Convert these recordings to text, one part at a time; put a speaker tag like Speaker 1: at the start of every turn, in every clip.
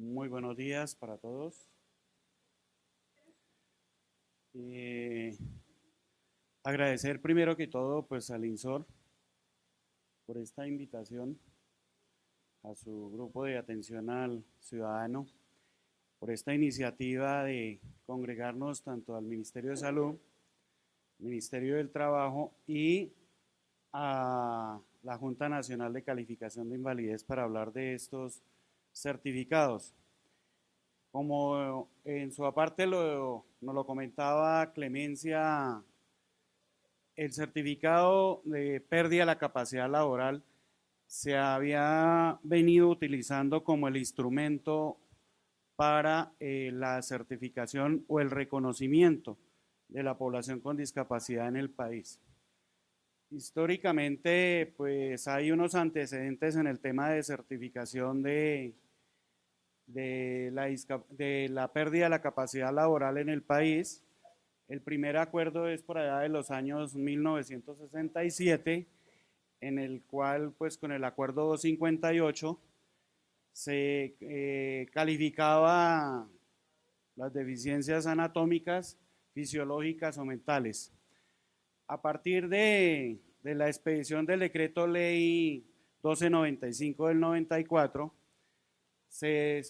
Speaker 1: Muy buenos días para todos. Eh, Agradecer primero que todo pues al INSOR por esta invitación a su grupo de atención al ciudadano, por esta iniciativa de congregarnos tanto al Ministerio de Salud, Ministerio del Trabajo y a la Junta Nacional de Calificación de Invalidez para hablar de estos certificados. Como en su aparte nos lo comentaba Clemencia, el certificado de pérdida de la capacidad laboral se había venido utilizando como el instrumento para la certificación o el reconocimiento de la población con discapacidad en el país. Históricamente, pues hay unos antecedentes en el tema de certificación de la pérdida de la capacidad laboral en el país. El primer acuerdo es por allá de los años 1967, en el cual, pues con el acuerdo 258, se calificaba las deficiencias anatómicas, fisiológicas o mentales. A partir de la expedición del decreto ley 1295 del 94, se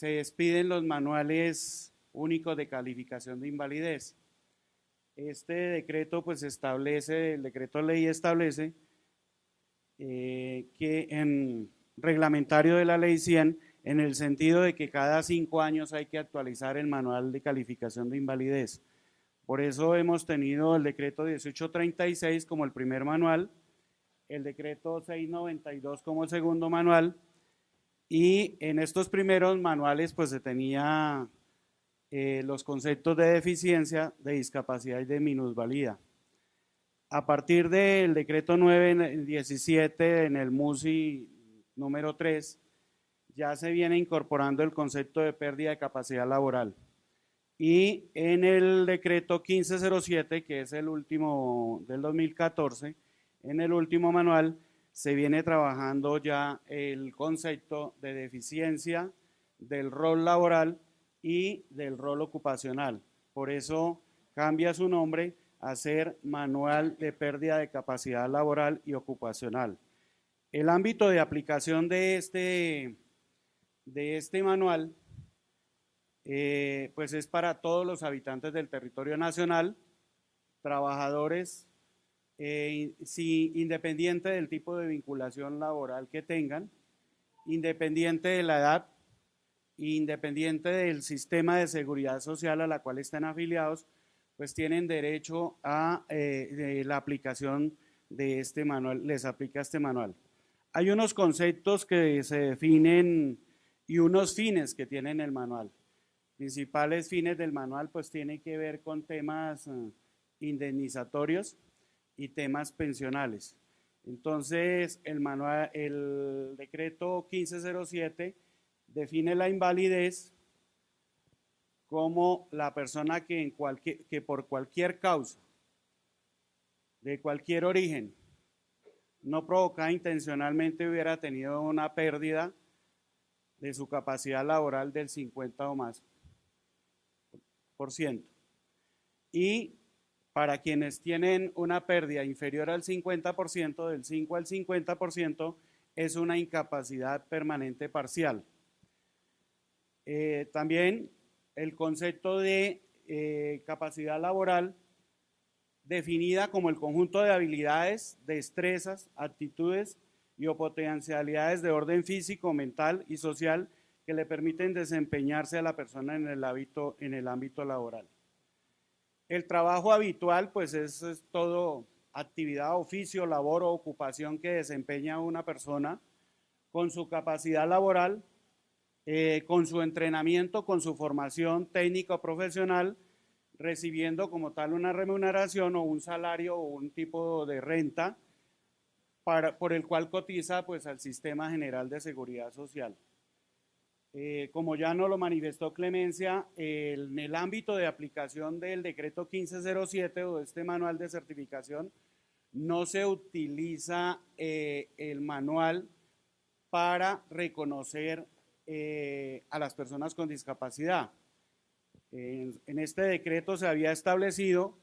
Speaker 1: expiden los manuales únicos de calificación de invalidez. Este decreto pues establece, el decreto ley establece que en reglamentario de la ley 100, en el sentido de que cada 5 años hay que actualizar el manual de calificación de invalidez. Por eso hemos tenido el decreto 1836 como el primer manual, el decreto 692 como el segundo manual, y en estos primeros manuales pues se tenía los conceptos de deficiencia, de discapacidad y de minusvalía. A partir del decreto 917 en el MUSI número 3, ya se viene incorporando el concepto de pérdida de capacidad laboral. Y en el decreto 1507, que es el último del 2014, en el último manual se viene trabajando ya el concepto de deficiencia, del rol laboral y del rol ocupacional. Por eso cambia su nombre a ser Manual de Pérdida de Capacidad Laboral y Ocupacional. El ámbito de aplicación de este manual pues es para todos los habitantes del territorio nacional, trabajadores, independiente del tipo de vinculación laboral que tengan, independiente de la edad, independiente del sistema de seguridad social a la cual estén afiliados, pues tienen derecho a la aplicación de este manual, les aplica este manual. Hay unos conceptos que se definen y unos fines que tienen el manual. Principales fines del manual pues tienen que ver con temas indemnizatorios y temas pensionales. Entonces el decreto 1507 define la invalidez como la persona que por cualquier causa, de cualquier origen, no provocada intencionalmente hubiera tenido una pérdida de su capacidad laboral del 50 o más por ciento. Y para quienes tienen una pérdida inferior al 50%, del 5 al 50%, es una incapacidad permanente parcial. También el concepto de capacidad laboral definida como el conjunto de habilidades, destrezas, actitudes y o potencialidades de orden físico, mental y social que le permiten desempeñarse a la persona en el ámbito laboral. El trabajo habitual pues es todo actividad, oficio, labor o ocupación que desempeña una persona con su capacidad laboral, con su entrenamiento, con su formación técnica o profesional, recibiendo como tal una remuneración o un salario o un tipo de renta por el cual cotiza pues al Sistema General de Seguridad Social. Como ya nos lo manifestó Clemencia, en el ámbito de aplicación del decreto 1507 o de este manual de certificación, no se utiliza el manual para reconocer a las personas con discapacidad. En este decreto se había establecido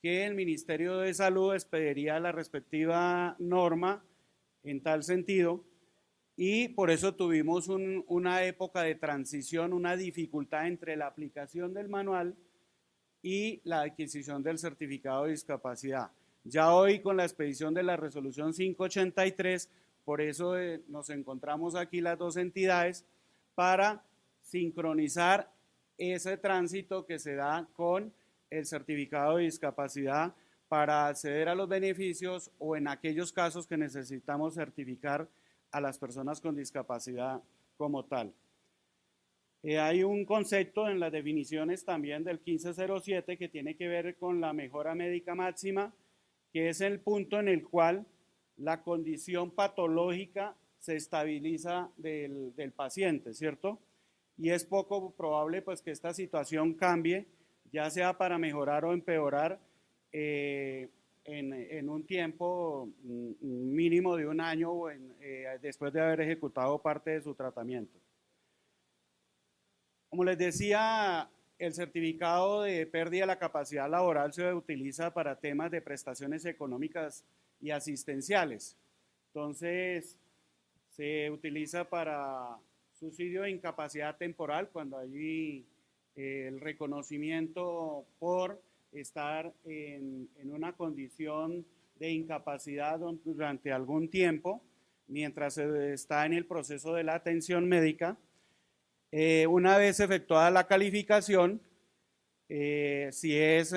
Speaker 1: que el Ministerio de Salud expediría la respectiva norma en tal sentido, y por eso tuvimos una época de transición, una dificultad entre la aplicación del manual y la adquisición del certificado de discapacidad. Ya hoy, con la expedición de la resolución 583, por eso nos encontramos aquí las dos entidades para sincronizar ese tránsito que se da con el certificado de discapacidad para acceder a los beneficios, o en aquellos casos que necesitamos certificar a las personas con discapacidad como tal. Hay un concepto en las definiciones también del 1507 que tiene que ver con la mejora médica máxima, que es el punto en el cual la condición patológica se estabiliza del paciente, ¿cierto? Y es poco probable pues que esta situación cambie, ya sea para mejorar o empeorar en un tiempo mínimo de un año después de haber ejecutado parte de su tratamiento. Como les decía, el certificado de pérdida de la capacidad laboral se utiliza para temas de prestaciones económicas y asistenciales. Entonces, se utiliza para subsidio de incapacidad temporal, cuando hay el reconocimiento por estar en una condición de incapacidad durante algún tiempo, mientras se está en el proceso de la atención médica. Una vez efectuada la calificación, si es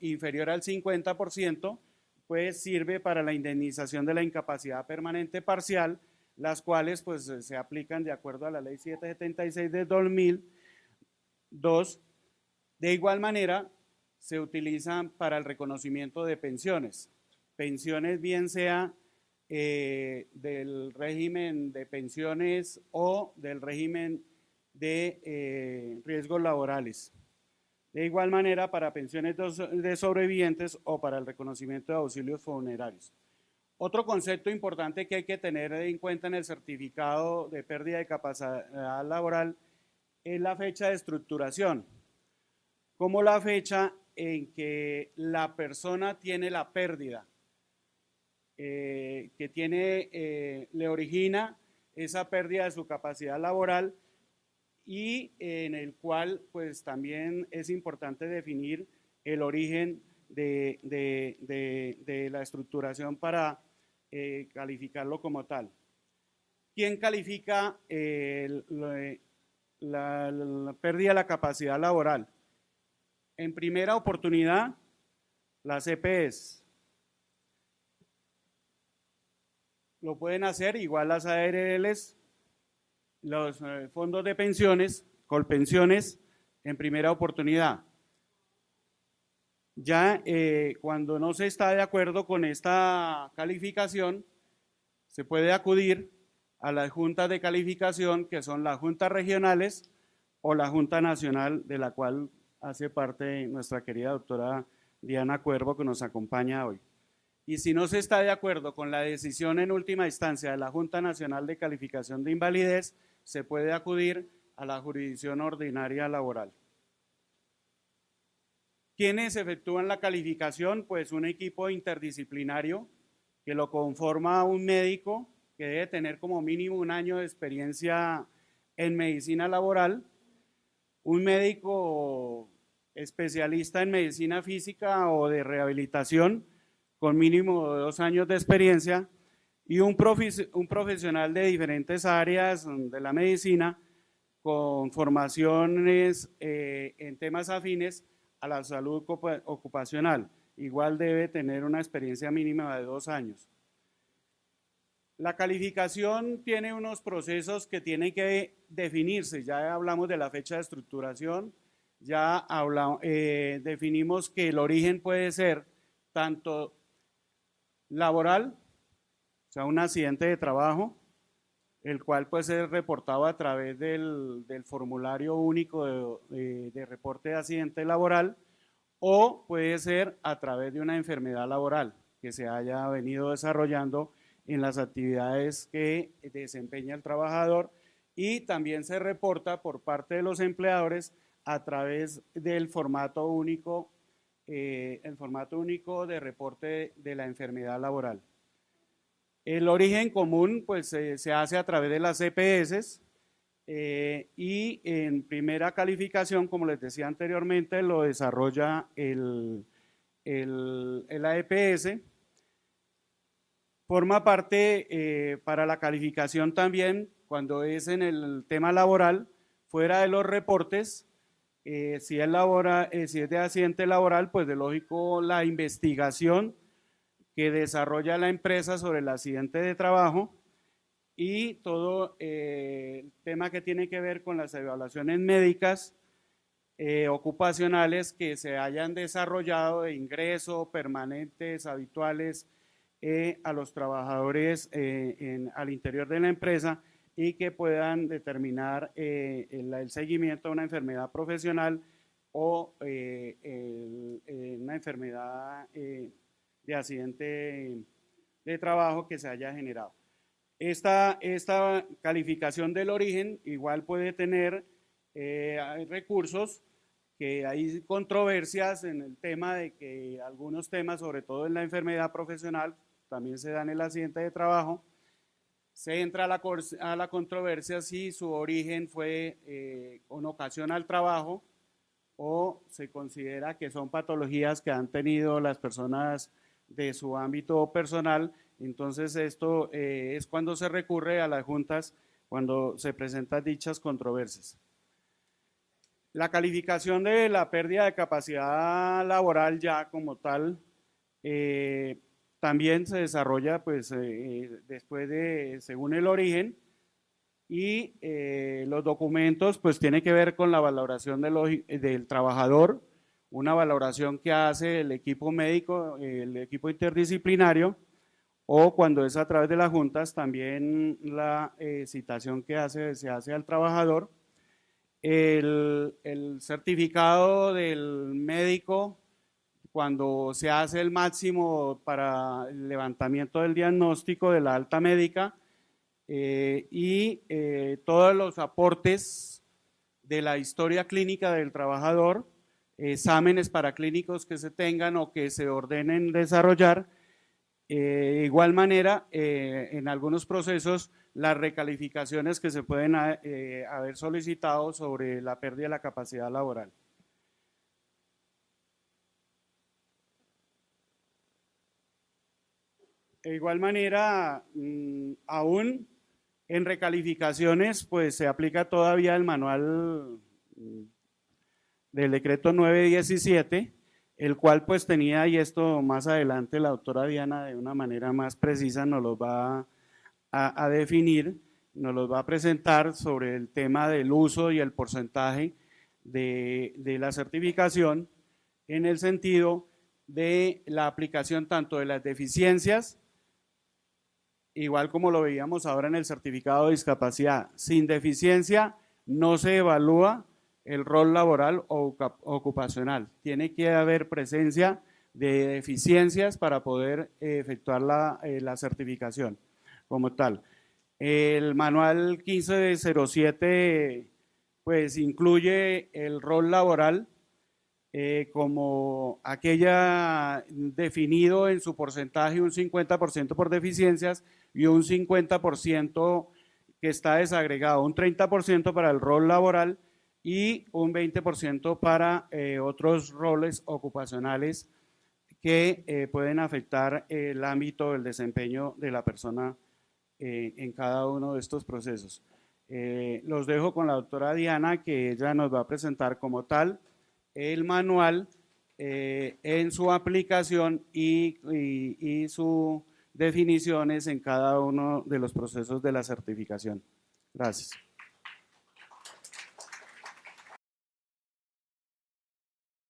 Speaker 1: inferior al 50%, pues sirve para la indemnización de la incapacidad permanente parcial, las cuales pues se aplican de acuerdo a la ley 776 de 2002. De igual manera, se utilizan para el reconocimiento de pensiones. Pensiones bien sea del régimen de pensiones o del régimen de riesgos laborales. De igual manera, para pensiones de sobrevivientes o para el reconocimiento de auxilios funerarios. Otro concepto importante que hay que tener en cuenta en el certificado de pérdida de capacidad laboral es la fecha de estructuración, como la fecha en que la persona tiene la pérdida, que le origina esa pérdida de su capacidad laboral, y en el cual pues también es importante definir el origen de la estructuración para calificarlo como tal. ¿Quién califica la pérdida de la capacidad laboral? En primera oportunidad, las EPS. Lo pueden hacer igual las ARLs, los fondos de pensiones, Colpensiones, en primera oportunidad. Ya cuando no se está de acuerdo con esta calificación, se puede acudir a las juntas de calificación, que son las juntas regionales o la Junta Nacional, de la cual hace parte nuestra querida doctora Diana Cuervo, que nos acompaña hoy. Y si no se está de acuerdo con la decisión en última instancia de la Junta Nacional de Calificación de Invalidez, se puede acudir a la jurisdicción ordinaria laboral. ¿Quiénes efectúan la calificación? Pues un equipo interdisciplinario que lo conforma un médico que debe tener como mínimo un año de experiencia en medicina laboral, un médico especialista en medicina física o de rehabilitación con mínimo 2 años de experiencia, y un profesional de diferentes áreas de la medicina con formaciones en temas afines a la salud ocupacional. Igual debe tener una experiencia mínima de 2 años. La calificación tiene unos procesos que tienen que definirse. Ya hablamos de la fecha de estructuración, ya definimos que el origen puede ser tanto laboral, o sea, un accidente de trabajo, el cual puede ser reportado a través del formulario único de reporte de accidente laboral, o puede ser a través de una enfermedad laboral que se haya venido desarrollando en las actividades que desempeña el trabajador y también se reporta por parte de los empleadores a través del formato único, el formato único de reporte de la enfermedad laboral. El origen común pues se hace a través de las EPS y en primera calificación, como les decía anteriormente, lo desarrolla el AEPS. Forma parte para la calificación también, cuando es en el tema laboral, fuera de los reportes, si es de accidente laboral, pues de lógico la investigación que desarrolla la empresa sobre el accidente de trabajo y todo el tema que tiene que ver con las evaluaciones médicas ocupacionales que se hayan desarrollado de ingreso, permanentes, habituales, a los trabajadores al interior de la empresa y que puedan determinar el seguimiento de una enfermedad profesional o una enfermedad de accidente de trabajo que se haya generado. Esta calificación del origen igual puede tener recursos, que hay controversias en el tema de que algunos temas, sobre todo en la enfermedad profesional, también se dan en el accidente de trabajo, se entra a la controversia si su origen fue con ocasión al trabajo o se considera que son patologías que han tenido las personas de su ámbito personal. Entonces esto es cuando se recurre a las juntas, cuando se presentan dichas controversias. La calificación de la pérdida de capacidad laboral ya como tal también se desarrolla pues después de, según el origen, y los documentos pues tiene que ver con la valoración del trabajador, una valoración que hace el equipo médico, el equipo interdisciplinario, o cuando es a través de las juntas también la citación que se hace al trabajador, el certificado del médico cuando se hace el máximo para el levantamiento del diagnóstico de la alta médica y todos los aportes de la historia clínica del trabajador, exámenes paraclínicos que se tengan o que se ordenen desarrollar. De igual manera, en algunos procesos, las recalificaciones que se pueden haber solicitado sobre la pérdida de la capacidad laboral. De igual manera, aún en recalificaciones, pues se aplica todavía el manual del decreto 917, el cual pues tenía, y esto más adelante la doctora Diana de una manera más precisa nos lo va a definir, nos los va a presentar sobre el tema del uso y el porcentaje de la certificación en el sentido de la aplicación tanto de las deficiencias, igual como lo veíamos ahora en el certificado de discapacidad. Sin deficiencia no se evalúa el rol laboral o ocupacional. Tiene que haber presencia de deficiencias para poder efectuar la certificación como tal. El manual 1507 pues incluye el rol laboral como aquella definido en su porcentaje, un 50% por deficiencias y un 50% que está desagregado, un 30% para el rol laboral y un 20% para otros roles ocupacionales que pueden afectar el ámbito del desempeño de la persona en cada uno de estos procesos. Los dejo con la doctora Diana, que ella nos va a presentar como tal el manual en su aplicación y sus definiciones en cada uno de los procesos de la certificación. Gracias.